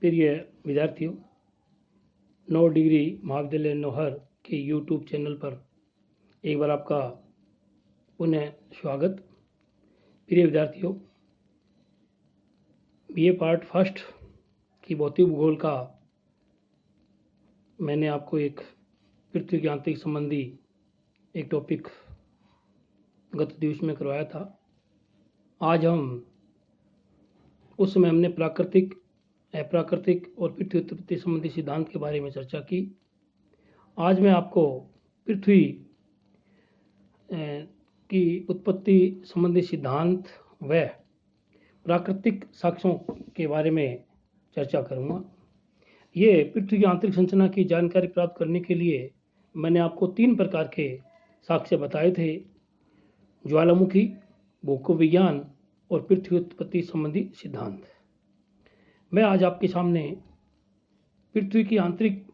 प्रिय विद्यार्थियों, 9 डिग्री महाविद्यालय नौहर के यूट्यूब चैनल पर एक बार आपका पुनः स्वागत। प्रिय विद्यार्थियों, बीए पार्ट फर्स्ट की भौतिक भूगोल का मैंने आपको एक पृथ्वी के आंतरिक संबंधी एक टॉपिक गत दिवस में करवाया था। आज हम उस समय हमने प्राकृतिक, अप्राकृतिक और पृथ्वी उत्पत्ति संबंधी सिद्धांत के बारे में चर्चा की। आज मैं आपको पृथ्वी की उत्पत्ति संबंधी सिद्धांत व प्राकृतिक साक्ष्यों के बारे में चर्चा करूंगा। ये पृथ्वी की आंतरिक संरचना की जानकारी प्राप्त करने के लिए मैंने आपको 3 प्रकार के साक्ष्य बताए थे: ज्वालामुखी, भूकंप विज्ञान और पृथ्वी उत्पत्ति संबंधी सिद्धांत। मैं आज आपके सामने पृथ्वी की आंतरिक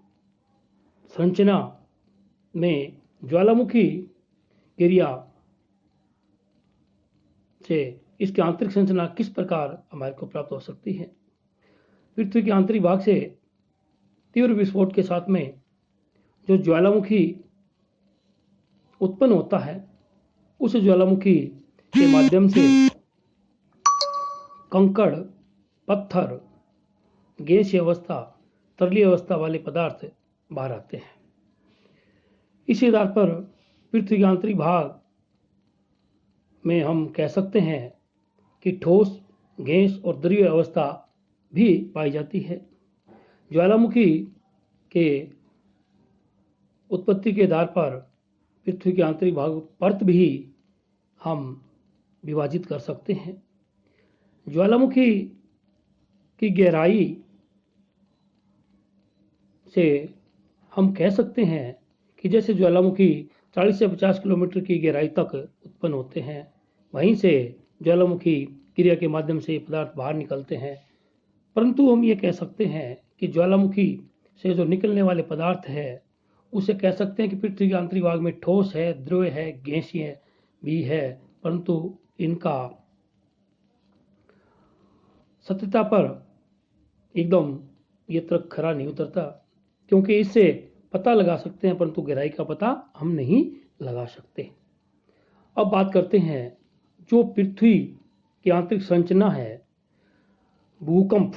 संरचना में ज्वालामुखी क्रिया से इसकी आंतरिक संरचना किस प्रकार हमारे को प्राप्त हो सकती है। पृथ्वी के आंतरिक भाग से तीव्र विस्फोट के साथ में जो ज्वालामुखी उत्पन्न होता है, उस ज्वालामुखी के माध्यम से कंकड़, पत्थर, गैसीय अवस्था, तरलीय अवस्था वाले पदार्थ बाहर आते हैं। इसी आधार पर पृथ्वी के आंतरिक भाग में हम कह सकते हैं कि ठोस, गैस और द्रवीय अवस्था भी पाई जाती है। ज्वालामुखी के उत्पत्ति के आधार पर पृथ्वी के आंतरिक भाग परत भी हम विभाजित कर सकते हैं। ज्वालामुखी की गहराई से हम कह सकते हैं कि जैसे ज्वालामुखी 40 से 50 किलोमीटर की गहराई तक उत्पन्न होते हैं, वहीं से ज्वालामुखी क्रिया के माध्यम से पदार्थ बाहर निकलते हैं। परंतु हम ये कह सकते हैं कि ज्वालामुखी से जो निकलने वाले पदार्थ है, उसे कह सकते हैं कि पृथ्वी के आंतरिक भाग में ठोस है, द्रव्य है, गैसीय भी है, परंतु इनका सत्यता पर एकदम ये तर्क खरा नहीं उतरता, क्योंकि इससे पता लगा सकते हैं परंतु गहराई का पता हम नहीं लगा सकते। अब बात करते हैं जो पृथ्वी की आंतरिक संरचना है, भूकंप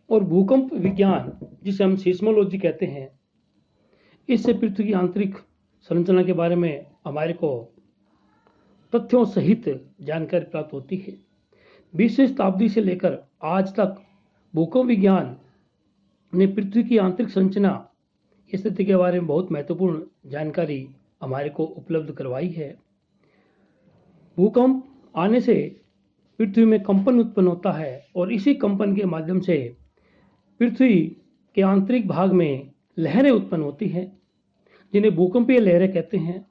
और भूकंप विज्ञान, जिसे हम सीस्मोलॉजी कहते हैं। इससे पृथ्वी की आंतरिक संरचना के बारे में हमारे को तथ्यों सहित जानकारी प्राप्त होती है। 20वीं शताब्दी से लेकर आज तक भूकंप विज्ञान ने पृथ्वी की आंतरिक संरचना स्थिति के बारे में बहुत महत्वपूर्ण जानकारी हमारे को उपलब्ध करवाई है। भूकंप आने से पृथ्वी में कंपन उत्पन्न होता है और इसी कंपन के माध्यम से पृथ्वी के आंतरिक भाग में लहरें उत्पन्न होती हैं, जिन्हें भूकंपीय लहरें कहते हैं,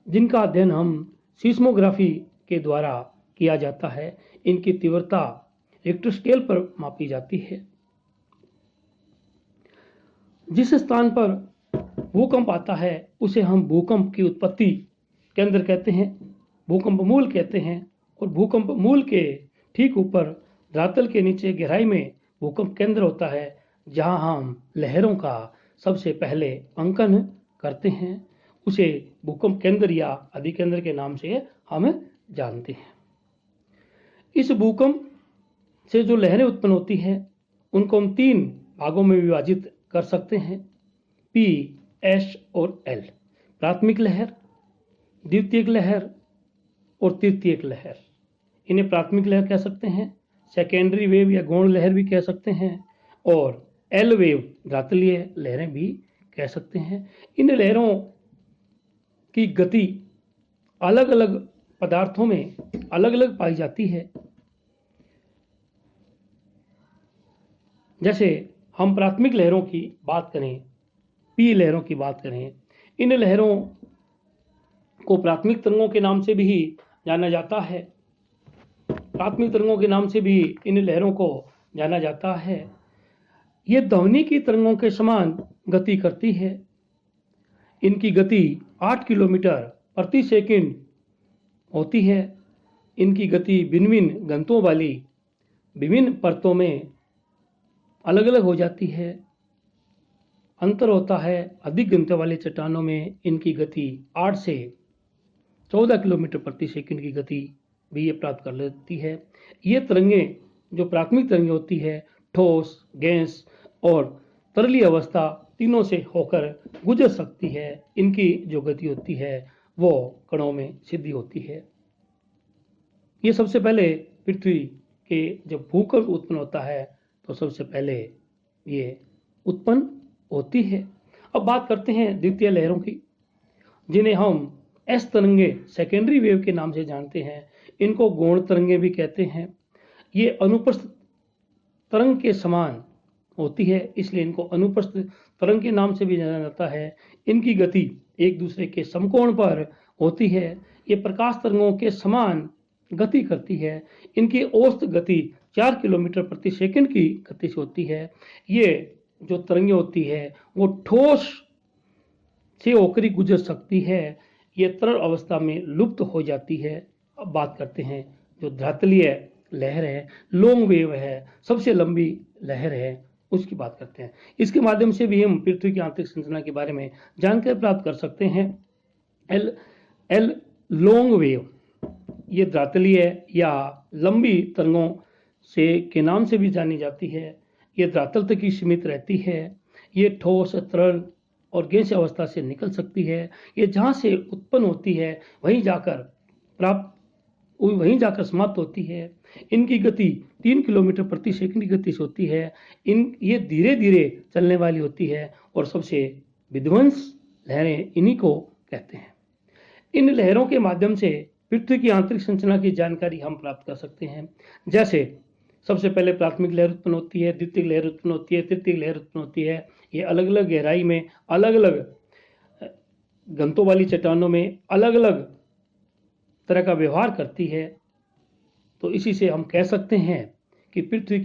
जिनका अध्ययन हम सीस्मोग्राफी के द्वारा किया जाता है। इनकी तीव्रता रिक्टर स्केल पर मापी जाती है। जिस स्थान पर भूकंप आता है उसे हम भूकंप की उत्पत्ति केंद्र कहते हैं, भूकंप मूल कहते हैं, और भूकंप मूल के ठीक ऊपर धरातल के नीचे गहराई में भूकंप केंद्र होता है, जहां हम लहरों का सबसे पहले अंकन करते हैं। उसे भूकंप केंद्र या अधिकेंद्र के नाम से हम जानते हैं। इस भूकंप से जो लहरें उत्पन्न होती हैं, उनको हम 3 भागों में विभाजित कर सकते हैं: P, S और L। प्राथमिक लहर, द्वितीयक लहर और तृतीयक लहर। इन्हें प्राथमिक लहर कह सकते हैं, सेकेंडरी वेव या गौण लहर भी कह सकते हैं, और L वेव, धरातलीय लहरें भी कह सकते हैं। इन लहरों की गति अलग अलग पदार्थों में अलग अलग पाई जाती है। जैसे हम प्राथमिक लहरों की बात करें, पी लहरों की बात करें, इन लहरों को प्राथमिक तरंगों के नाम से भी जाना जाता है। प्राथमिक तरंगों के नाम से भी इन लहरों को जाना जाता है। ये ध्वनि की तरंगों के समान गति करती है। इनकी गति 8 किलोमीटर प्रति सेकंड होती है। इनकी गति भिन्न भिन्न घनत्वों वाली विभिन्न परतों में अलग अलग हो जाती है। अंतर होता है अधिक घनत्व वाली चट्टानों में इनकी गति 8 से 14 किलोमीटर प्रति सेकंड की गति भी ये प्राप्त कर लेती है। ये तरंगें जो प्राथमिक तरंगें होती है ठोस, गैस और तरली अवस्था तीनों से होकर गुजर सकती है। इनकी जो गति होती है वो कणों में सीधी होती है। ये सबसे पहले पृथ्वी के जब भूकंप उत्पन्न होता है तो सबसे पहले ये उत्पन्न होती है। अब बात करते हैं द्वितीय लहरों की, जिन्हें हम एस तरंगे सेकेंडरी वेव के नाम से जानते हैं। इनको गौण तरंगे भी कहते हैं। ये अनुप्रस्थ तरंग के समान होती है, इसलिए इनको अनुप्रस्थ तरंग के नाम से भी जाना जाता है। इनकी गति एक दूसरे के समकोण पर होती है। ये प्रकाश तरंगों के समान गति करती है। इनकी औसत गति 4 किलोमीटर प्रति सेकंड की गति से होती है। ये जो तरंगें होती है वो ठोस से होकर ही गुजर सकती है। ये तरल अवस्था में लुप्त हो जाती है। अब बात करते हैं जो धरातलीय लहर है, लॉन्ग वेव है, सबसे लंबी लहर है, उसकी बात करते हैं। इसके माध्यम से भी हम पृथ्वी की आंतरिक संरचना के बारे में जानकारी प्राप्त कर सकते हैं। एल लॉन्ग वेव ये धरातलीय या लंबी तरंगों से के नाम से भी जानी जाती है। ये धरातल तक ही सीमित रहती है। ये ठोस, तरल और गैस अवस्था से निकल सकती है। ये जहाँ से उत्पन्न होती है वहीं जाकर समाप्त होती है। इनकी गति 3 किलोमीटर प्रति सेकंड की गति से होती है। ये धीरे धीरे चलने वाली होती है और सबसे विध्वंस लहरें इन्हीं को कहते हैं। इन लहरों के माध्यम से पृथ्वी की आंतरिक संरचना की जानकारी हम प्राप्त कर सकते हैं। जैसे सबसे पहले प्राथमिक लहर उत्पन्न होती है, द्वितीय लहर उत्पन्न होती है, तृतीय लहर उत्पन्न होती है। ये अलग अलग गहराई में, अलग अलग घनत्व वाली चट्टानों में अलग अलग तरह का व्यवहार करती है। तो इसी से हम कह सकते हैं कि पृथ्वी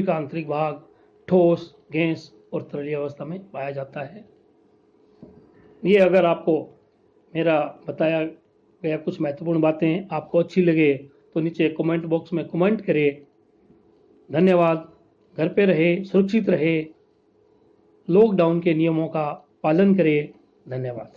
का आंतरिक भाग ठोस, गैस और तरल अवस्था में पाया जाता है। ये अगर आपको मेरा बताया गया कुछ महत्वपूर्ण बातें आपको अच्छी लगे तो नीचे कमेंट बॉक्स में कमेंट करें। धन्यवाद। घर पे रहे, सुरक्षित रहे, लॉकडाउन के नियमों का पालन करें। धन्यवाद।